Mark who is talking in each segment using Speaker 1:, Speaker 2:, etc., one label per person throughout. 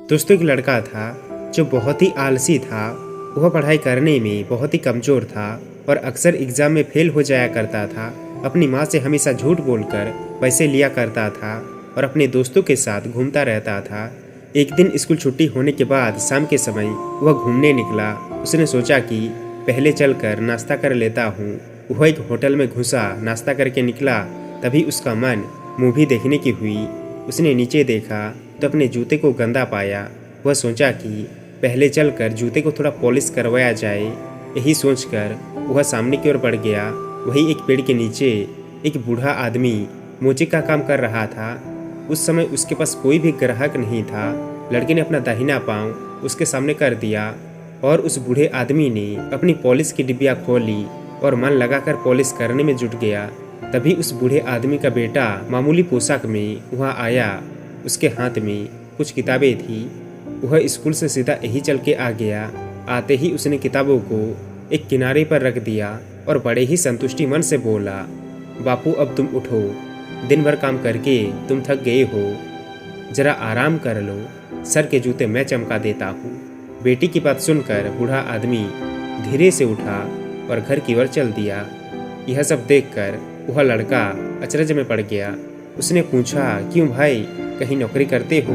Speaker 1: दोस्तों, एक लड़का था जो बहुत ही आलसी था। वह पढ़ाई करने में बहुत ही कमज़ोर था और अक्सर एग्ज़ाम में फेल हो जाया करता था। अपनी माँ से हमेशा झूठ बोलकर पैसे लिया करता था और अपने दोस्तों के साथ घूमता रहता था। एक दिन स्कूल छुट्टी होने के बाद शाम के समय वह घूमने निकला। उसने सोचा कि पहले चलकर नाश्ता कर लेता हूँ। वह एक होटल में घुसा, नाश्ता करके निकला। तभी उसका मन मूवी देखने की हुई। उसने नीचे देखा तो अपने जूते को गंदा पाया। वह सोचा कि पहले चलकर जूते को थोड़ा पॉलिश करवाया जाए। यही सोचकर वह सामने की ओर बढ़ गया। वहीं एक पेड़ के नीचे एक बूढ़ा आदमी मोचे का काम कर रहा था। उस समय उसके पास कोई भी ग्राहक नहीं था। लड़के ने अपना दाहिना पाँव उसके सामने कर दिया और उस बूढ़े आदमी ने अपनी पॉलिश की डिब्बियाँ खोली और मन लगाकर पॉलिश करने में जुट गया। तभी उस बूढ़े आदमी का बेटा मामूली पोशाक में वहाँ आया। उसके हाथ में कुछ किताबें थी। वह स्कूल से सीधा यही चल के आ गया। आते ही उसने किताबों को एक किनारे पर रख दिया और बड़े ही संतुष्टि मन से बोला, बापू अब तुम उठो, दिन भर काम करके तुम थक गए हो, जरा आराम कर लो, सर के जूते मैं चमका देता हूँ। बेटी की बात सुनकर बूढ़ा आदमी धीरे से उठा और घर की ओर चल दिया। यह सब देखकर वह लड़का अचरज में पड़ गया। उसने पूछा, क्यों भाई, कहीं नौकरी करते हो?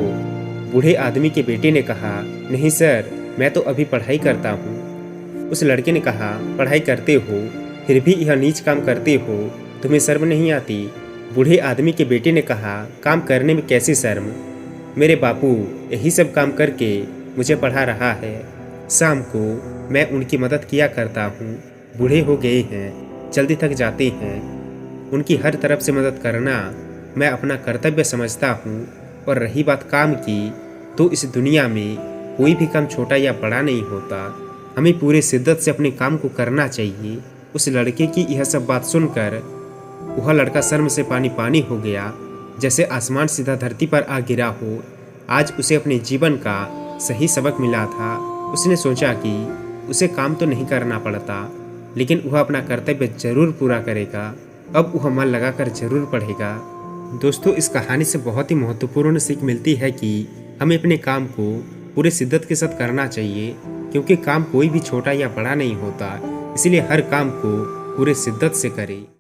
Speaker 1: बूढ़े आदमी के बेटे ने कहा, नहीं सर, मैं तो अभी पढ़ाई करता हूँ। उस लड़के ने कहा, पढ़ाई करते हो फिर भी यह नीच काम करते हो, तुम्हें शर्म नहीं आती? बूढ़े आदमी के बेटे ने कहा, काम करने में कैसी शर्म, मेरे बापू यही सब काम करके मुझे पढ़ा रहा है। शाम को मैं उनकी मदद किया करता हूँ। बूढ़े हो गए हैं, जल्दी थक जाते हैं। उनकी हर तरफ से मदद करना मैं अपना कर्तव्य समझता हूँ। और रही बात काम की, तो इस दुनिया में कोई भी काम छोटा या बड़ा नहीं होता। हमें पूरे शिद्दत से अपने काम को करना चाहिए। उस लड़के की यह सब बात सुनकर वह लड़का शर्म से पानी पानी हो गया, जैसे आसमान सीधा धरती पर आ गिरा हो। आज उसे अपने जीवन का सही सबक मिला था। उसने सोचा कि उसे काम तो नहीं करना पड़ता, लेकिन वह अपना कर्तव्य जरूर पूरा करेगा। अब वह मन लगाकर जरूर पढ़ेगा। दोस्तों, इस कहानी से बहुत ही महत्वपूर्ण सीख मिलती है कि हमें अपने काम को पूरे शिद्दत के साथ करना चाहिए, क्योंकि काम कोई भी छोटा या बड़ा नहीं होता। इसलिए हर काम को पूरे शिद्दत से करें।